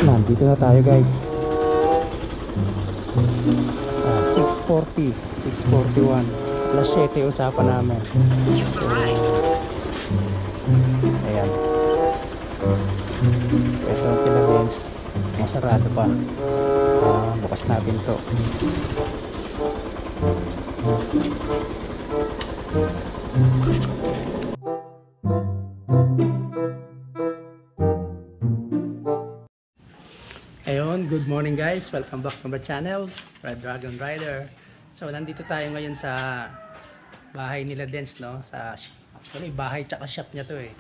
Nandito na tayo guys. 6:40, 6:41. Alas 7 usapan namin. So, ayan. Ito ang pinag-lens. Masarado pa. Bukas natin to. Ayun, good morning guys. Welcome back to my channel, Red Dragon Rider. So, nandito tayo ngayon sa bahay nila Dens, no? Sa actually, bahay tsaka shop niya to eh.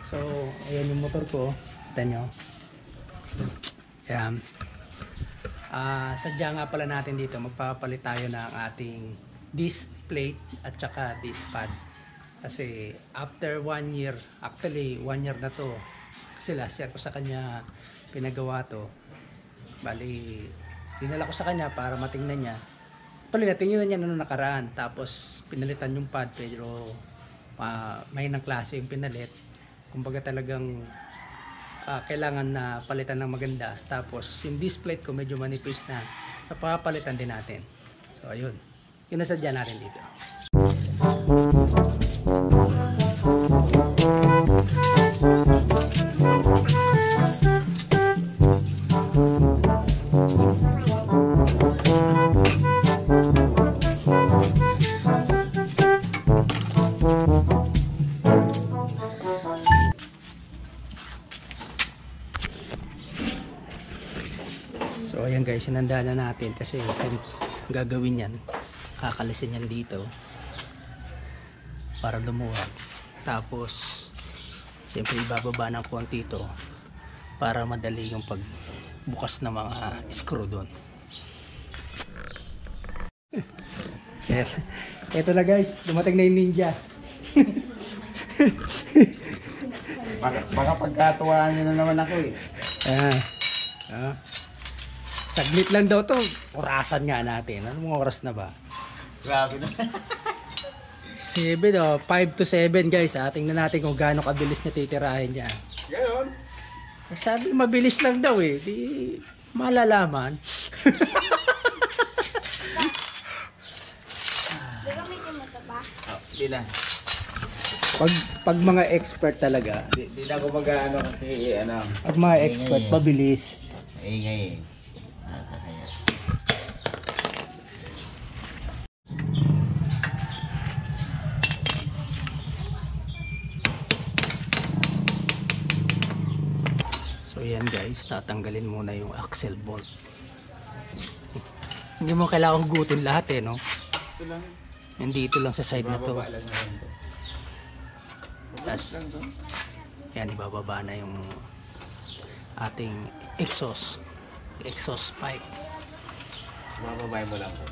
So, ayan yung motor ko. Kita nyo. Ayan. Sadya nga pala natin dito, magpapalit tayo ng ating disc plate at saka disc pad. Kasi after 1 year, actually 1 year na to. Kasi last year ko sa kanya pinagawa to. Bali, dinala ko sa kanya para matingnan niya. Natingnan niya noong nakaraan. Tapos pinalitan yung pad, pero may nang klase yung pinalit. Kumbaga talagang kailangan na palitan ng maganda. Tapos yung disc plate ko medyo manipis na. So papalitan din natin. So ayun, yun nasadya natin dito. So ayan guys, sinanda na natin kasi gagawin yan, kakalisin yan dito para lumuwag. Tapos siyempre ibababa ng konti ito para madali yung pagbukas ng mga screw doon. Ito na guys, dumating na yung ninja. Baka pagkatuwaan nyo na naman ako eh. Saglit lang daw to. Orasan nga natin. Anong oras na ba? Grabe na. 7 5 to 7 guys. Tingnan natin kung gaano kabilis niya titirahin niya. Gayon. Sabi mabilis lang daw eh. Di malalaman. Di na. Pag mga expert talaga. Di na ako mag-ano kasi ano. Pag mga expert, mabilis. Ingay eh. So yan guys, tatanggalin muna yung axle bolt. Hindi mo kailangan hugutin lahat eh, no? Ito lang. Nandito lang sa side na to. Bababa lang naman to. Tapos, yan, ibababa na yung ating exhaust pipe. Bababay mo lang po.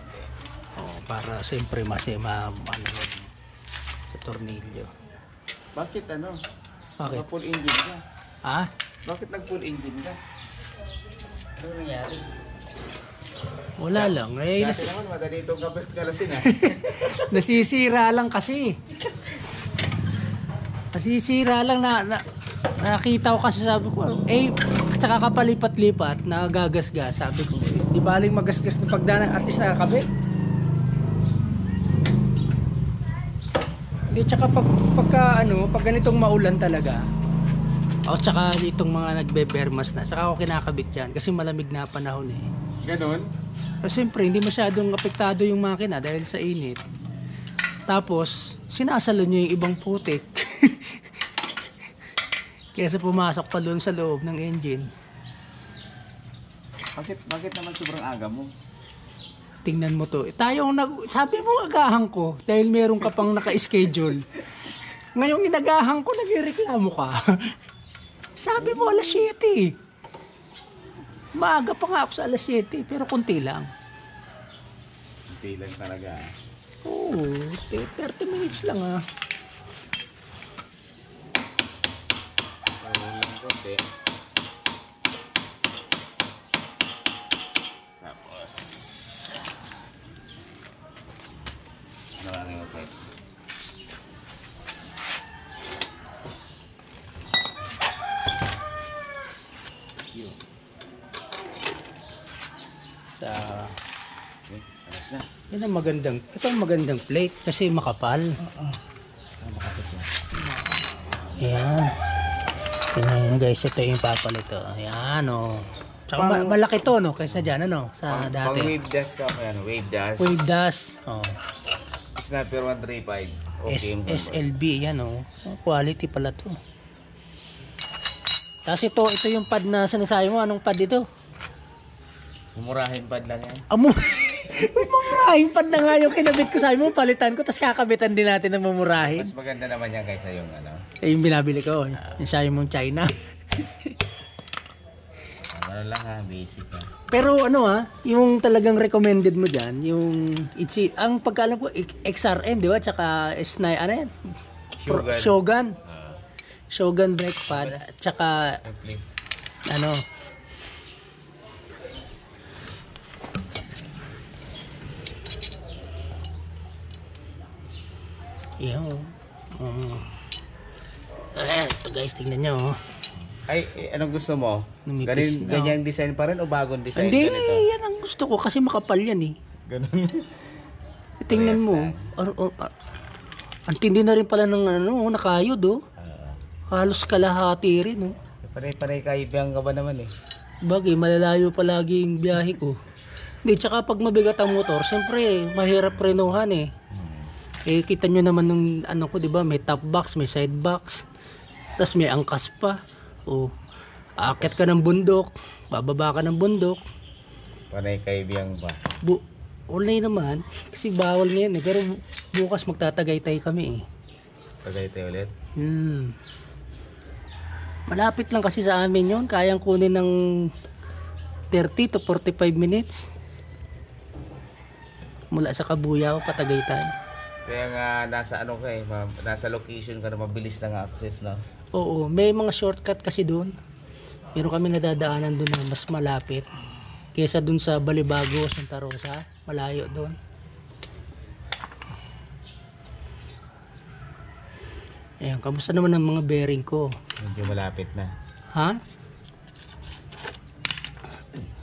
Para siyempre ano sa tornilyo. Bakit ano? Bakit? Full engine ka? Ha? Bakit nag-full engine ka? Ano nangyari? Wala lang. Kasi naman madali itong kalasin ha. Nasisira lang kasi. Nasisira lang nakita ko kasi, sabi ko tsaka kapalipat-lipat nagagasgas, sabi ko di baling magasgas na pagdaan at least nakakabit. Hindi, tsaka pag ganitong maulan talaga tsaka itong mga nagbebermas na saka ako kinakabit yan kasi malamig na panahon eh. Ganon? Pero siyempre hindi masyadong apektado yung makina dahil sa init. Tapos sinasalo nyo yung ibang putik. Kesa pumasok pa doon sa loob ng engine. Bakit naman sobrang aga mo? Tingnan mo to. Sabi mo agahan ko dahil meron ka pang naka-schedule. Ngayong inagahan ko, nagreklamo ka. Sabi mo alas 7. Maaga pa nga ako sa alas 7 pero konti lang. Konti lang talaga. Oo, 30 minutes lang ah. Konti. Tapos maraming okay. guys, Okay, alas na. yan ang magandang, ito ang magandang plate kasi makapal. Makapit na. Ayan. Tingnan nyo guys, ito yung papalit. Ayan o. Tsaka malaki to no, kaysa dyan ano, sa Pang dati. wave dust ka pa yan. Wave dust. Wave dust. Oh. Snapper 135. Okay. SLB, yan o. Quality pala to. Tapos ito yung pad na sinasabi mo. Anong pad ito? Mumurahin pad lang yan. Mamurahin pad na nga yung kinabit ko. Sabi mo, palitan ko. Tapos kakabitan din natin ng mamurahin. Mas maganda naman yan kaysa yung ano. Yung binabili ko. Yung sabi mong China. Ano lang ha, basic ha. Pero yung talagang recommended mo dyan, yung ang pagkaalam ko, XRM, di ba? Tsaka S9, ano yan? Shogun. Shogun. Shogun brake pad. Tsaka, Flip. ano, yun. Ito guys, tingnan nyo. Ay, anong gusto mo? Numipis na. Ganyang design pa rin o bagong design? Hindi, Ganito? yan ang gusto ko kasi makapal yan eh. Ganun. Tingnan mo. Ang tindi na rin pala ng nakayod oh. Halos kalahati rin oh. Panay-panay kaibang ka ba naman eh? Bagay, malalayo palagi yung biyahe ko. Hindi, tsaka pag mabigat ang motor, siyempre, mahirap renuhan eh. Eh, kita nyo naman nung ano ko, di ba? May top box, may side box. Tapos may angkas pa. O, aakyat ka ng bundok, bababa ka ng bundok. Panay kaibang ba? Online naman, kasi bawal ngayon eh. Pero bukas magtatagaytay kami eh. Tagaytay ulit? Malapit lang kasi sa amin yon, kayang kunin ng 30 to 45 minutes. Mula sa Kabuyao, Patagaytay. Kaya nga nasa ano ka eh, nasa location ka na mabilis lang access, no? Oo, may mga shortcut kasi doon. Meron kami nadadaanan doon na mas malapit. Kesa doon sa Balibago, Santa Rosa, malayo doon. Ayan, kamusta naman ang mga bearing ko? Medyo malapit na. Ha?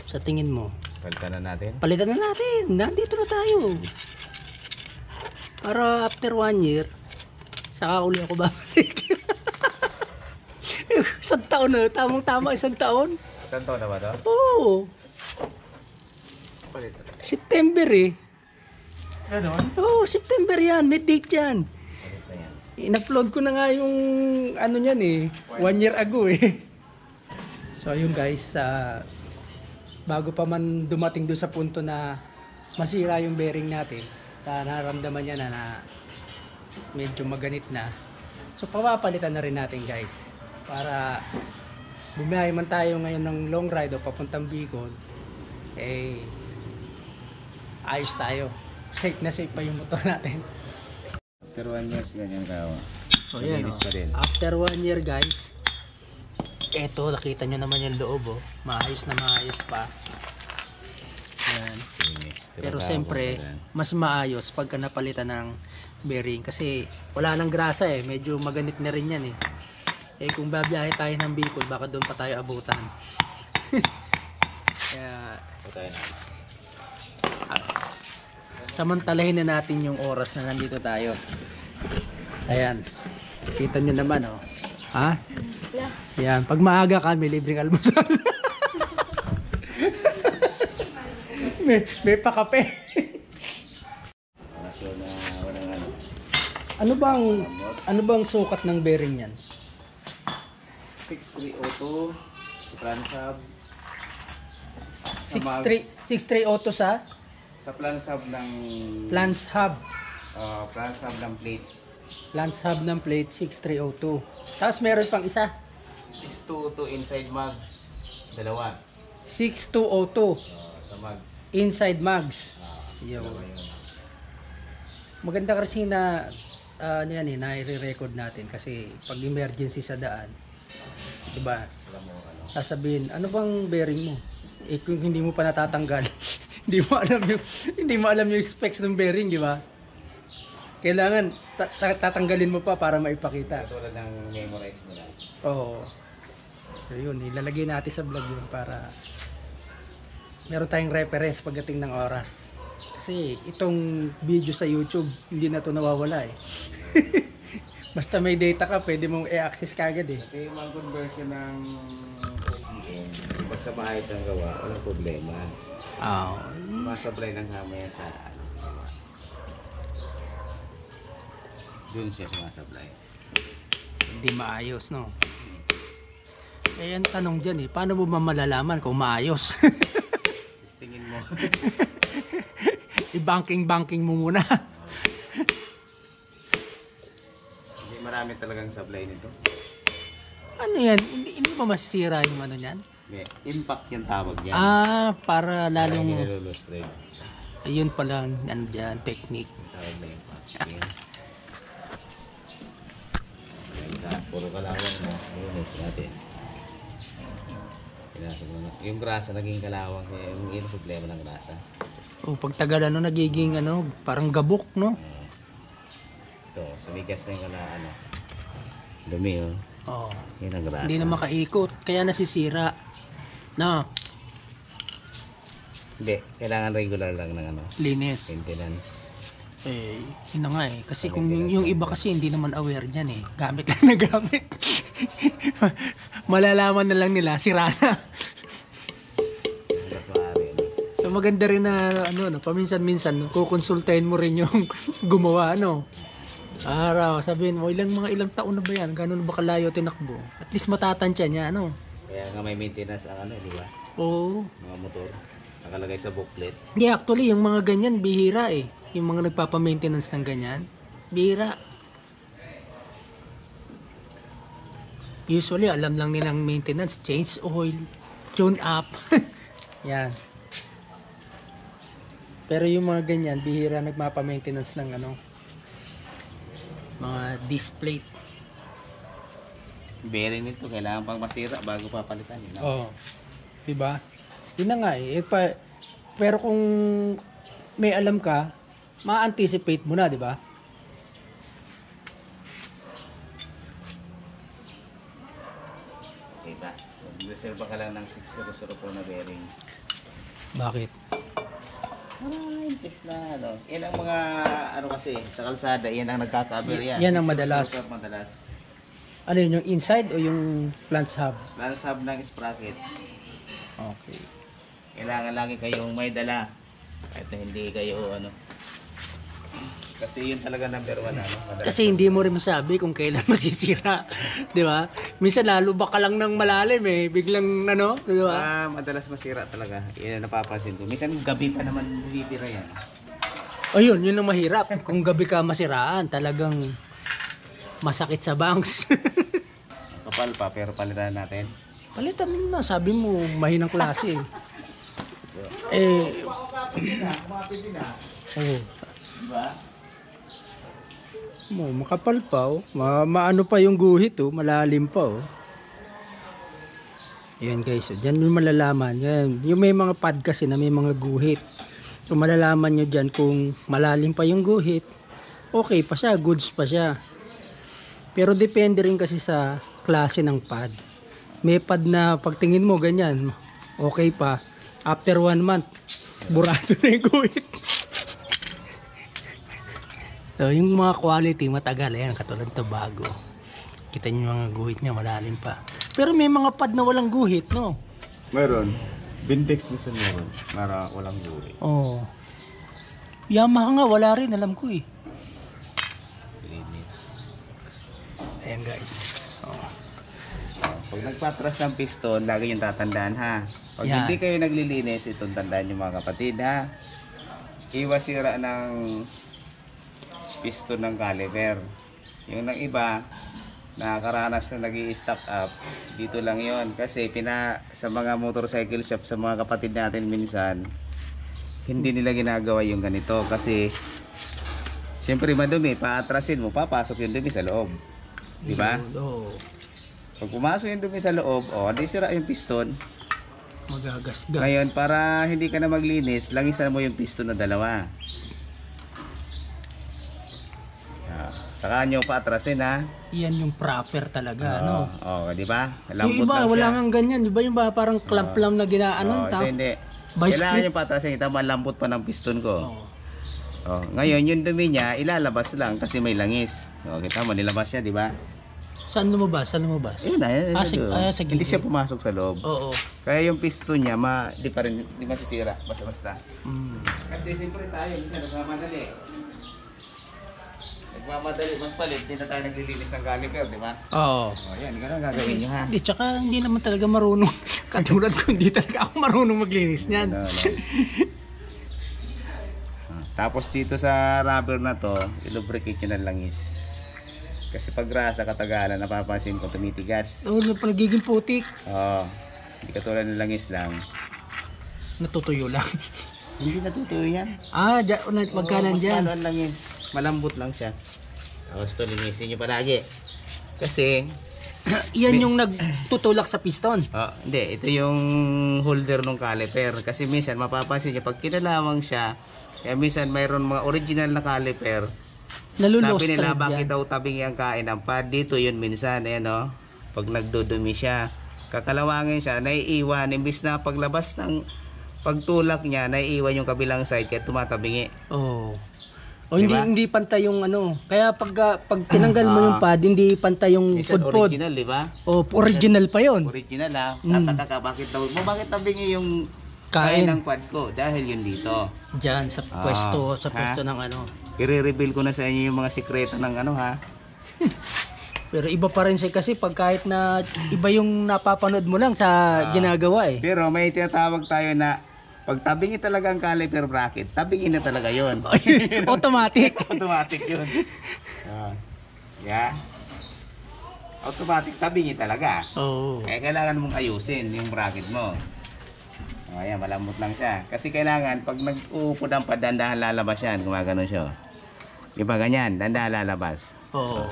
Sa tingin mo? Palitan na natin. Palitan na natin. Nandito na tayo. Para after 1 year, saka uli ako babalik. Isang taon na. Tamang-tama isang taon. Isang taon na ba to? Oo. Palitan. September eh. Ganon? Oo, September yan. May date yan. Palit na yan. In-upload ko na nga yung ano niyan eh. 1 year ago eh. So ayun guys, bago pa man dumating doon sa punto na masira yung bearing natin, naramdaman niya na medyo maganit na. So papapalitan na rin natin guys. Para bumiyahe man tayo ngayon ng long ride o papuntang Bicol, eh ayos tayo. Safe na safe pa yung motor natin. After 1 years, ganyan ka. So yan Malinis pa rin. after 1 year guys, eto nakita nyo naman yung loob oh. Maayos na maayos pa. Yan. Linis. Pero Trabaho siyempre, pa rin. mas maayos pagka napalitan ng bearing kasi wala nang grasa eh. Medyo maganit na rin yan eh. Eh kung babiyahe tayo ng Bicol, baka doon pa tayo abutan. Kaya Patay na. samantalahin na natin yung oras na nandito tayo. Ayan. Kita nyo naman oh. Ha? Yan. Pag maaga ka, may libreng almusal. may pakape. Sure na walang ano. Ano bang sukat ng bearing yan? 6302 sa Plansab. 63 auto sa Sa Plansab ng Lance Hub. Plansab ng plate. Lance Hub ng plate 6302. Tapos meron pang isa. 622 inside mugs. Dalawa. 6202 Sa mugs. inside mugs. Yo. Dalawa yun. Maganda kasi na ano yan eh, nai-record natin kasi pag emergency sa daan, 'di ba? Alam mo ano. Sasabihin, ano bang bearing mo? Eh kung hindi mo pa natatanggal, hindi mo alam yung specs ng bearing, di ba? Kailangan tatanggalin mo pa para maipakita. Katulad ng memorize mo lang. Oo. So yun, ilalagay natin sa vlog yun para meron tayong reference pagdating ng oras. Kasi itong video sa YouTube, hindi na to nawawala eh. Basta may data ka, pwede mong i-access kagad eh. Ito yung mga conversion ng OPM. Basta maayos ang gawa, walang problema. Masablay ng hamay sa ano. Doon siya sumasablay. Hindi maayos, no? Eh, ang tanong dyan eh, paano mo malalaman kung maayos? Tingin mo. I-banking mo muna. Hindi marami talagang sablay nito. Ano yan? Hindi ba masisira yung ano yan? May impact yung tawag yan. Para lalong... Hindi nalulustrate. Ayun pala, ano dyan, technique. Tawag na impact. Puro kalawang na. Lunos natin. Yung grasa naging kalawang. Yung problema ng grasa. Pag tagal nagiging parang gabok, no? Ito, tumigas na yung dumi, oh. Oo. Yun ang grasa. Hindi na makaikot, kaya nasisira. No? Hindi, kailangan regular lang ng Linis. maintenance. Yun na nga eh. Kasi kung yung iba kasi hindi naman aware dyan eh. Gamit lang na gamit. Malalaman na lang nila, sira na. So maganda rin na paminsan-minsan kukonsultahin mo rin yung gumawa araw, sabihin mo ilang taon na ba yan, gano'n ba kalayo tinakbo, at least matatansya niya Kaya nga may maintenance ang di ba? Oo. Mga motor nakalagay sa booklet. Hindi, actually yung mga ganyan bihira eh, yung mga nagpapa-maintenance ng ganyan bihira. Usually alam lang nilang maintenance, change oil, tune up. Yan. Pero yung mga ganyan, bihira nagmapa-maintenance ng mga disc plate. Bearing nito, kailangan pang masira bago papalitan. Oo. Diba? Yun na nga eh. Pero kung may alam ka, ma-anticipate mo na, diba? Diba? Reserve ka lang ng 604 na bearing. Bakit? Impis na yan ang mga kasi sa kalsada, yan ang nagkakaber yan. Yan ang madalas. Madalas. Ano yun, yung inside o yung flange hub? Flange hub ng sprocket. Okay. Kailangan lagi kayong may dala. Kahit hindi kayo kasi yun talaga number 1 madalas. Kasi hindi mo rin masabi kung kailan masisira, 'di ba? Minsan lalo baka lang ng malalim eh, biglang di ba? Madalas masira talaga. Yan ang napapansin ko. Minsan gabi pa naman bibira yan. Ayun, yun ang mahirap. Kung gabi ka masiraan, talagang masakit sa bangs. Kapal pa pero palitan natin. Palitan mo na, sabi mo mahinang klase oh. Diba? Makapal pa maano pa yung guhit malalim pa Ayan guys, dyan yung malalaman yan. Yung may mga pad kasi na may mga guhit, so malalaman nyo dyan kung malalim pa yung guhit, okay pa siya, goods pa siya. Pero depende rin kasi sa klase ng pad. May pad na pagtingin mo ganyan, okay pa, after 1 month burado na yung guhit. So, yung mga quality matagal, ayan, katulad to bago. Kita nyo yung mga guhit niya, malalim pa. Pero may mga pad na walang guhit, no? Meron. Bindex minsan meron. Para walang guhit. Oo. Yamaha nga, wala rin, alam ko eh. Ayan guys. Pag nagpatras ng piston, lagi yung tatandaan ha. Pag hindi kayo naglilinis, itong tandaan yung mga kapatid ha. Iwas sira ng piston ng caliper. Yung ng iba, nakakaranas na nag-i-stock up, dito lang yon. Kasi sa mga motorcycle shop, sa mga kapatid natin minsan, hindi nila ginagawa yung ganito. Kasi, siyempre madumi, paatrasin mo, papasok yung dumi sa loob. Diba? Pag pumasok yung dumi sa loob, di sira yung piston. Magagasgas. Ngayon, para hindi ka na maglinis, langisan mo yung piston na dalawa. Saka nyo paatrasin ha. Yan yung proper talaga, no? Oo, di ba? Yung iba, wala nga ganyan. Di ba yung parang clamp lang na ginaano? Hindi. Vice Kailangan grip. yung patrasin. Kita malambot pa ng piston ko. Oo. Oh, ngayon, yung dumi niya, ilalabas lang kasi may langis. Oh, kita mo, nilabas siya, di ba? Saan lumabas? Saan lumabas? Ayun na, ayun, Sa hindi gilid. siya pumasok sa loob. Oo. Kaya yung piston niya, di pa rin, di masisira, basta-basta. Mm. Kasi siyempre tayo, minsan nagmamadali. Nagmamadali magpalit, hindi na tayo naglilinis ng caliper, di ba? Oo. O yan, ganun ang gagawin nyo ha. Hindi, tsaka hindi naman talaga marunong. Katulad ko, hindi talaga ako marunong maglinis niyan. Ano. Tapos dito sa rubber na to, ilubricate nyo ng langis. Kasi pag grasa katagalan, napapansin ko tumitigas. Oo, nagiging putik. Oo. Hindi katulad ng langis lang. Natutuyo lang. Hindi natutuyo yan. Magkanan mas dyan. ano ang langis. Malambot lang siya. Tapos ito linisin nyo palagi. Kasi, Yan yung nagtutulak sa piston. hindi. Ito yung holder ng caliper. Kasi minsan mapapansin nyo, pag kinalawang siya, kaya minsan mayroon mga original na caliper. Nalulos Sabi nila, thread bakit yan. daw tabing ang kain ng pad? Dito yun minsan, ayan o. Pag nagdudumi siya, kakalawangin siya, naiiwan. Imbis na paglabas ng pagtulak niya, naiiwan yung kabilang side, kaya tumatabingi. Oo. O Diba? hindi pantay yung ano. Kaya pag tinanggal mo yung pad, hindi pantay yung Minsan pudpud. original, di ba? O original pa yon. Original ha. Tataka ka, bakit tabingi yung kain Kain ng pad ko? Dahil yun dito. diyan sa pwesto, sa pwesto ng ano. I-reveal ko na sa inyo yung mga sikreto ng ano ha. Pero iba pa rin siya kasi pag kahit na iba yung napapanood mo lang sa ginagawa eh. Pero may tinatawag tayo na pag tabingi talaga ang caliper bracket, tabingi na talaga yon. Automatic. Automatic yun. Yeah. Automatic tabingi talaga. Oo. Kaya kailangan mong ayusin yung bracket mo. Ayan, malambot lang siya. Kasi kailangan, pag nag-uupod ang pad, dandahan lalabas yan. Gumagano siya. Iba ganyan, dandahan lalabas. Oo.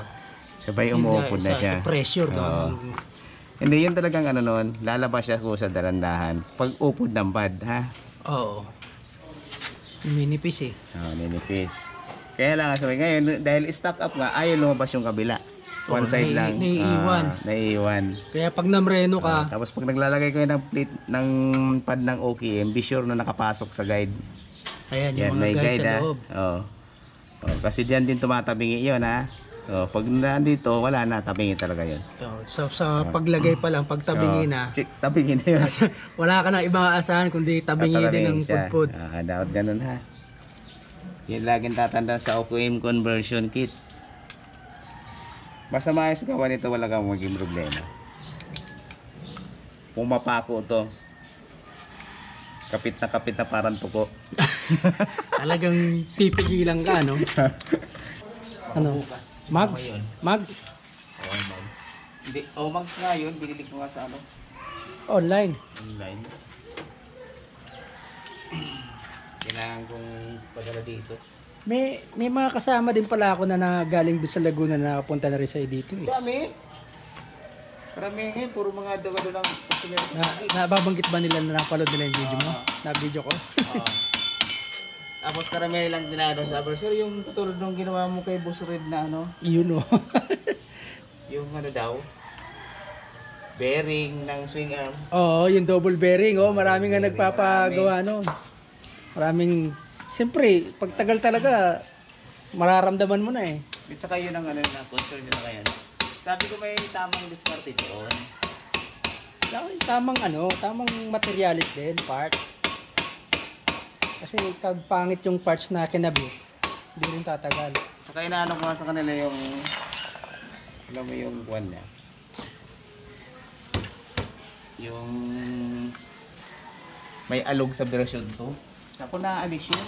Sabay umuupod na siya. Sa pressure Oo. doon. Hindi, yun talagang ano nun, lalabas siya sa dalandahan. Pag upod ng pad, ha? Oo. Minipis eh. Ninipis. Kaya lang, sabi ngayon, dahil stock up nga, ayaw lumabas yung kabila. One Oo, side lang. naiiwan. Naiiwan. Kaya pag namreno ka, Tapos pag naglalagay ko ng plate ng pad ng OKM, be sure na nakapasok sa guide. ayan Yan, yung mga may guide sa ha. loob. Oo. Kasi diyan din tumatabingi yun, ha? Pag nandito, wala na, tabingi talaga yun. So, sa paglagay pa lang, pag tabingi na, Check, tabingi na yun. wala ka na ibang aasahan kundi tabingi din ng siya. pudpud. Dapat ganun, ha? Yan laging tatanda sa OKM conversion kit. Basta maayos gawa nito, wala kang maging problema. Kung mapako to, kapit na parang tuko. Talagang pipigilan ka, no? Ano? Mags? Mags? Hindi, Mags nga yun, binili ko nga sa ano, Online. online. Kailangan kong padala dito. May mga kasama din pala ako na galing doon sa Laguna na nakapunta na rin sa dito eh. Dami. Marami ngayon, puro mga dagado lang customer. Nababanggit ba nila na napaload nila yung video mo? Na video ko? Tapos karamihan lang dinado sa sir, yung tulad nung ginawa mo kay Boss Red na ano, Yun o. yung ano daw, bearing ng swing arm. Oo, yung double bearing. Oh, maraming nga nagpapagawa nun. Maraming, siyempre, pag tagal talaga, mararamdaman mo na eh. At saka yun ang ano na, concern nyo na kaya. Sabi ko may tamang diskarte doon. Tamang materialis din, parts. Kasi pag pangit yung parts na kinabit, hindi rin tatagal. Saka inaano ko nga sa kanila yung, alam mo yung buwan niya. Yung may alog sa version 2. Ako na-alis yun.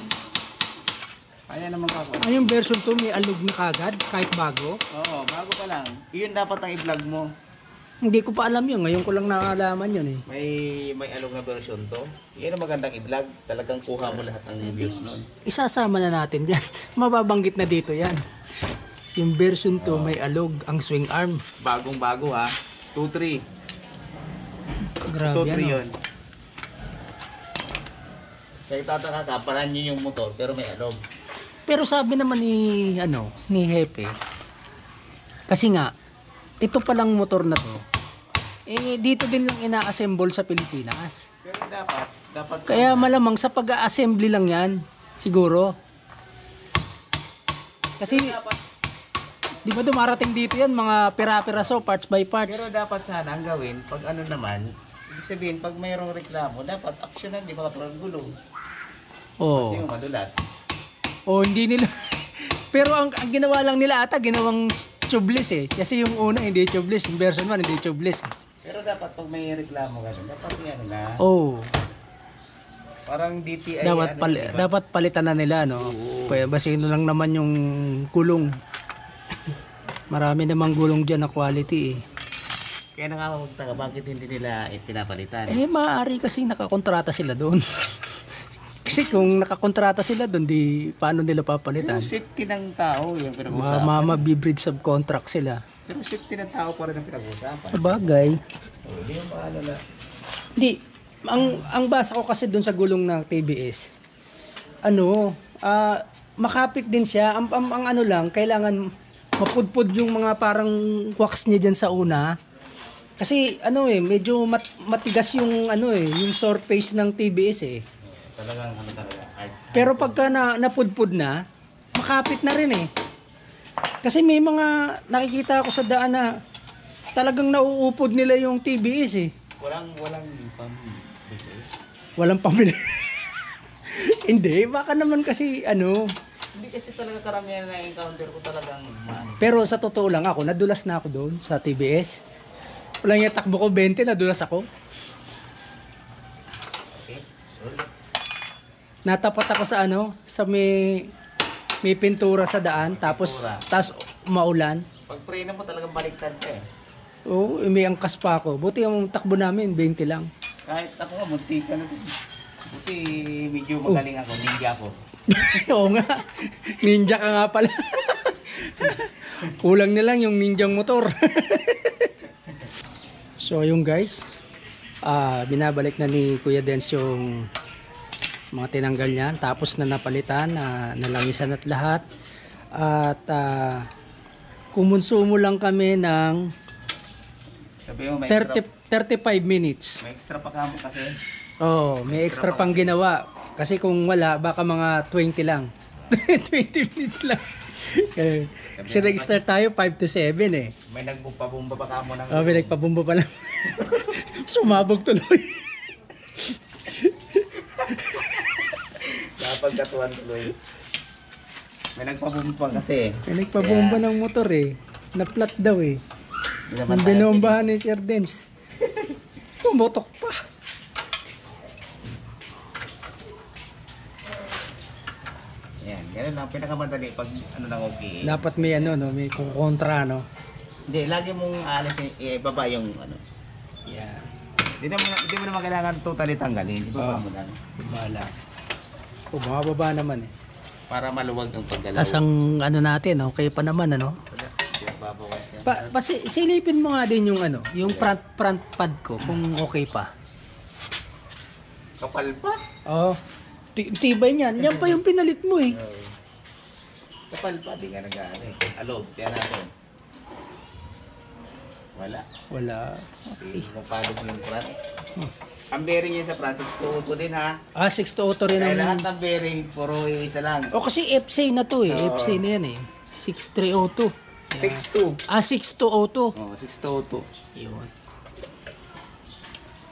Kaya naman kako. Yung version 2 may alog na kagad, kahit bago. Oo, bago pa lang. Iyon dapat ang i-vlog mo. Hindi ko pa alam yun, ngayon ko lang nakalaman yun eh. May alog na version to. Iyon ang magandang i-vlog. Talagang kuha mo lahat ng views nun. Isasama na natin yan. Mababanggit na dito yan. Yung version 2 may alog, ang swing arm. Bagong bago ha. 2-3. Grabe 2-3 ano. yun. Kaya tataka ka, paran yun yung motor pero may alog. Pero sabi naman ni Hepe, kasi nga, ito palang motor na to, dito din lang ina-assemble sa Pilipinas. Pero dapat, Dapat Kaya sana. malamang sa pag-assembly lang yan, siguro. Kasi, Dapat, di ba dumarating dito yan, mga pera-peraso, parts by parts. pero dapat sana ang gawin, pag ano naman, ibig sabihin, pag mayroong reklamo, dapat aksyonan, di ba katulad ng gulong? Oo. Kasi yung madulas. Oh, hindi nila. Pero ang ginawa lang nila ata, ginawang tubeless eh. Kasi yung una hindi tubeless, yung version 1 hindi tubeless. Pero dapat pag may reklamo ka dapat yan na. Oh, Parang DTI. dapat ano, diba? dapat palitan na nila, no. Basin lang naman yung gulong. Marami namang gulong diyan na quality eh. Kaya nakakapagtaka, bakit hindi nila pinapalitan? Eh maaari kasi nakakontrata sila doon. Kasi kung nakakontrata sila doon, di paano nila papalitan? Pero safety ng tao yung pinag-uusapan. Mabibrid subcontract sila. Pero safety ng tao pa rin ang pinag-uusapan. Sabagay. Hindi yung paano na. Hindi, ang basa ko kasi doon sa gulong ng TBS, makapit din siya. Ang ano lang, kailangan mapudpud yung mga parang wax niya dyan sa una. Kasi medyo matigas yung yung surface ng TBS eh. Talagang ano talaga. Pero pagka napudpud na, makapit na rin eh. Kasi may mga nakikita ako sa daan na talagang nauupod nila yung TBS eh. Walang Walang pamili. Hindi, baka naman kasi Hindi kasi talaga karamihan na encounter ko talagang Pero sa totoo lang ako, nadulas na ako doon sa TBS. Walang yung takbo ko 20, nadulas ako. Okay. Sorry. Natapat ako sa may pintura sa daan, tapos maulan. Pag preno mo talagang baliktad ka eh. Oo, may angkas pa ako. Buti ang takbo namin, 20 lang. Kahit ako nga, munti ka na din. Buti medyo magaling ako, ninja ako. Oo nga, ninja ka nga pala. Kulang na lang yung ninjang motor. So yung guys, binabalik na ni Kuya Dens yung mga tinanggal niyan, tapos na napalitan, nalangisan at lahat. At kumonsumo lang kami ng Sabi mo, may 35 minutes. may extra pa kamo kasi. Oh, may extra pang ginawa. Kasi kung wala, baka mga 20 lang. 20 minutes lang. Kasi nag-start tayo 5 to 7 eh. May nagbumpa-bumba pa kamo ng... Oh, may nagpabumba pa lang. Sumabog tuloy. Napagkatuan tuloy. May nagpabumba kasi. May nagpabomba ng motor eh. Na-flat daw eh. Hindi naman Ang tayo binombahan ni Sir Dens. Tumutok pa. Yan, ganun lang. Pinakamadali pag ano lang okay. Dapat may may kukontra Hindi, lagi mong ibaba yung ano. Yeah. Hindi mo naman kailangan totally tanggalin. Ibaba mo lang. Bala. Oh, bumababa naman eh. Para maluwag ang paggalaw. Tapos ang natin, okay pa naman Babawas yan. Silipin mo nga din yung yung front pad ko kung okay pa. Kapal pa. Oh. Tibay niyan. Yan pa yung pinalit mo eh. Kapal pa, di nga nag-ano eh. Alog, tiyan natin. Wala. Wala. Hindi mo palog yung front. Ang bearing niya sa front, 6-2 din ha. 6 to auto rin Kaya ang... lahat ng bearing, puro isa lang. O kasi FC na to eh. Oo. FC na yan eh. 6302. 6-2. 6202. Oh, 6-2. Yun.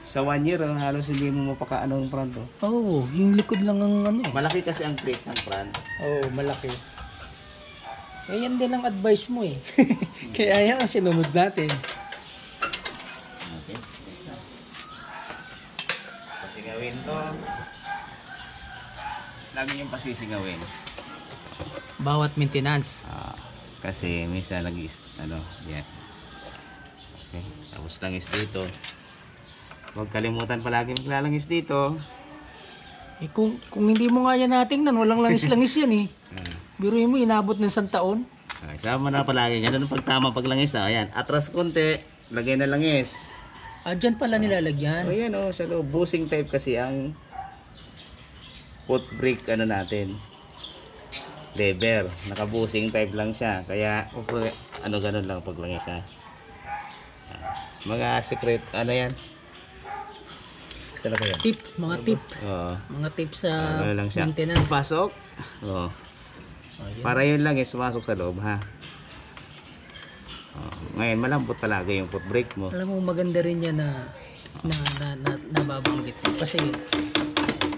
Sa 1 year, halos hindi mo mapakaano ang front. Oh, yung likod lang ang Malaki kasi ang plate ng front. Oh, malaki. Eh, yan din ang advice mo eh. Kaya yan ang sinunod natin. Okay. Pasingawin to. Lagi yung pasisingawin. Bawat maintenance. Kasi minsan yan. Okay. Tapos langis dito. Huwag kalimutan palagi maglalangis dito. Eh, kung hindi mo nga yan natingnan, walang langis-langis yan eh. Biruin mo, inabot ng 1 taon. Okay, sama mo na palagi. Ganun ang pagtama paglangis. Ayan. Atras konti. Lagay na langis. Dyan pala nilalagyan. Ayan sa loob. Bushing type kasi ang foot brake natin. Lever. Naka-bushing type lang siya. Kaya ganun lang paglangis ha. Mga secret yan. Sala ko yan. Tip, mga tip. Oo. Mga tip sa Ano lang siya. maintenance. Pasok. Oo. Ayan. Para yun lang sumasok sa loob ha. Ngayon malambot talaga yung foot brake mo. Alam mo maganda rin yan na nababanggit. Kasi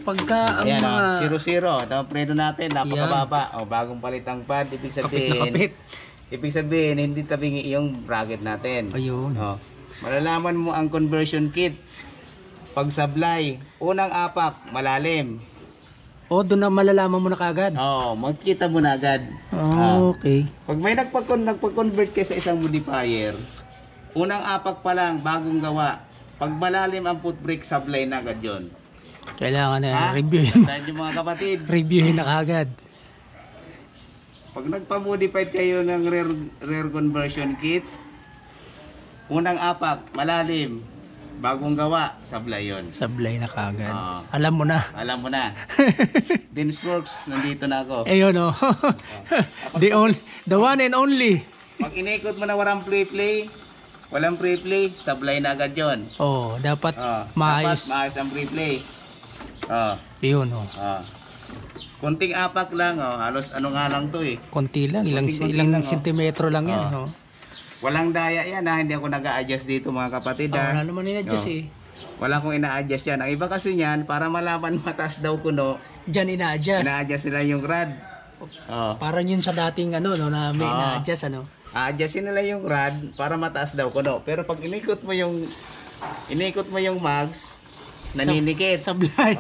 pagka ang Ayan mga 0-0. Ito ang preno natin. Napakababa. O, bagong palit ang pad. Ibig kapit, sabihin, hindi tabingi yung bracket natin. ayun. O, malalaman mo ang conversion kit. Pag sablay, unang apak, malalim. O, doon na malalaman mo na kagad. Oo, magkita mo na agad. Okay. Pag may nagpa-convert ka sa isang modifier, unang apak pa lang, bagong gawa. Pag malalim ang foot brake, sablay na agad yun. Kailangan na Ha? reviewin. Tandaan nyo mga kapatid. Reviewin na kagad. Pag nagpa-modified kayo ng rear conversion kit, unang apak, malalim. Bagong gawa, sablay yun. Sablay na kagad. Oo. Alam mo na. Alam mo na. Dinsworks, nandito na ako. Ayun o. The one and only. Pag inikot mo na walang pre-play, sablay na agad yun. Oh, dapat Dapat maayos. maayos ang pre-play. Yun o. Kunting apak lang, halos ano nga lang to eh. Konti lang. Ilang Konti lang, sentimetro lang yan. Oo. Walang daya yan ha, hindi ako nag-a-adjust dito mga kapatid ha. Wala naman in-adjust Oo. eh. Wala akong ina-adjust yan. Ang iba kasi niyan, para malaman mataas daw kuno, Diyan ina-adjust. ina-adjust nila yung rad. Parang yun sa dating ano, no, na may Oo. ina-adjust ano. A-adjustin nila yung rad para mataas daw kuno. Pero pag inikot mo yung mags, naninikit. Sablay.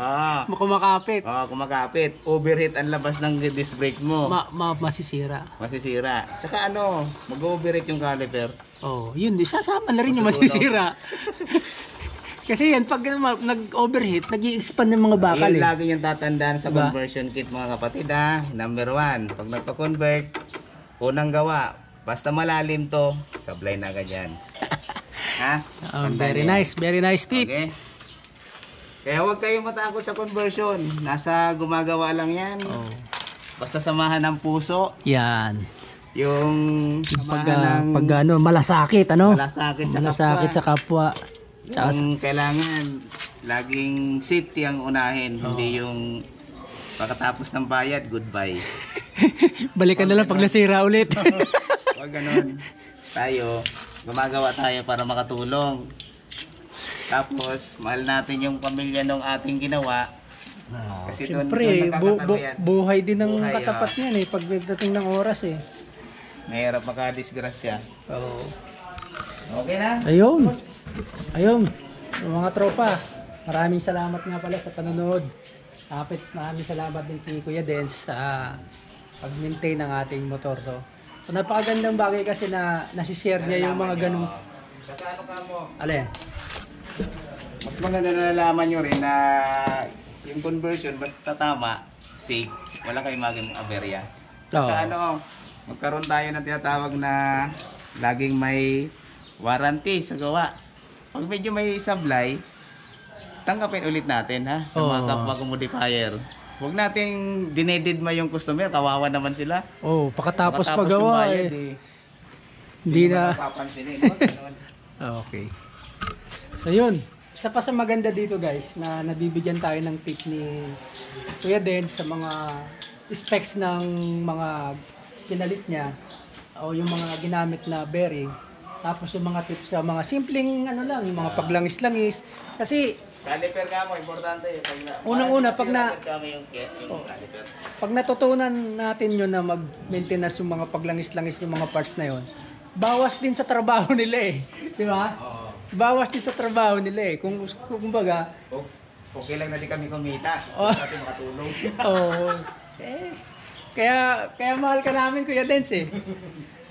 Kumakapit. Kumakapit. Overheat ang labas ng disc brake mo. Masisira. Masisira. Saka mag-overheat yung caliper. Oh, yun. Isasama na rin yung Masusunog. masisira. Kasi yan, pag nag-overheat, nag-i-expand yung mga bakal Ayun, eh. lagi yung tatandaan sa Diba? conversion kit mga kapatid ha. Number 1, pag nagpa-convert, unang gawa, basta malalim to, sablay na agad yan. Ha? Tandaan Very yan. nice. Very nice tip. Okay? Kaya huwag kayong matakot sa conversion. Nasa gumagawa lang yan. Oh. Basta samahan ng puso. Yan. Yung samahan ng Pag malasakit, ano? malasakit sa kapwa. Tsaka Yung kailangan, laging safety ang unahin. Hindi yung pagkatapos ng bayad, goodbye. balikan na lang pag nasira ulit. Huwag ganun. Tayo, gumagawa tayo para makatulong. Tapos, mahal natin yung pamilya ng ating ginawa. Kasi Siyempre, nakakataluyan. buhay din ng Buhay, katapat niyan eh, pagdating ng oras eh. Mahirap makadisgrasya. Oo. Okay na? Ayun. Mga tropa, maraming salamat nga pala sa panonood. Maraming salamat din kay Kuya Dens sa pag-maintain ng ating motor to. So, napakagandang bagay kasi na nasishare niya yung mga ganung. Saka ano ka mo? Alin? Mas maganda na nalaman nyo rin na yung conversion basta tama, safe, wala kayong maging aberya. Saka magkaroon tayo ng tinatawag na laging may warranty sa gawa. Pag medyo may sablay, tanggapin ulit natin ha sa mga kapwa ko modifier. Huwag nating dinedidma yung customer, kawawa naman sila. Oh, pagkatapos yung pagawa bayad, eh. Hindi na. Papansinin. Huwag ganun. Okay. So yun, isa pa sa maganda dito guys na nabibigyan tayo ng tip ni Kuya Den sa mga specs ng mga pinalit niya o yung mga ginamit na bearing. Tapos yung mga tips sa mga simpleng yung mga paglangis-langis. Kasi Caliper ka mo, importante. Unang-una, pag yung caliper. pag natutunan natin yun na mag-maintenance yung mga paglangis-langis yung mga parts na yun, bawas din sa trabaho nila eh. Di ba? Oo. Bawas din sa trabaho nila eh. Kumbaga, Okay lang na di kami kumita. Oh. Natin makatulong. kaya mahal ka namin Kuya Dens eh.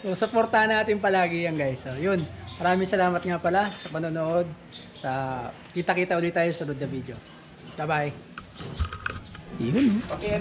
So, supportahan natin palagi yan guys. So, yun. Maraming salamat nga pala sa panonood. Kita-kita ulit tayo sa sunod na video. Bye-bye. Yun. Okay.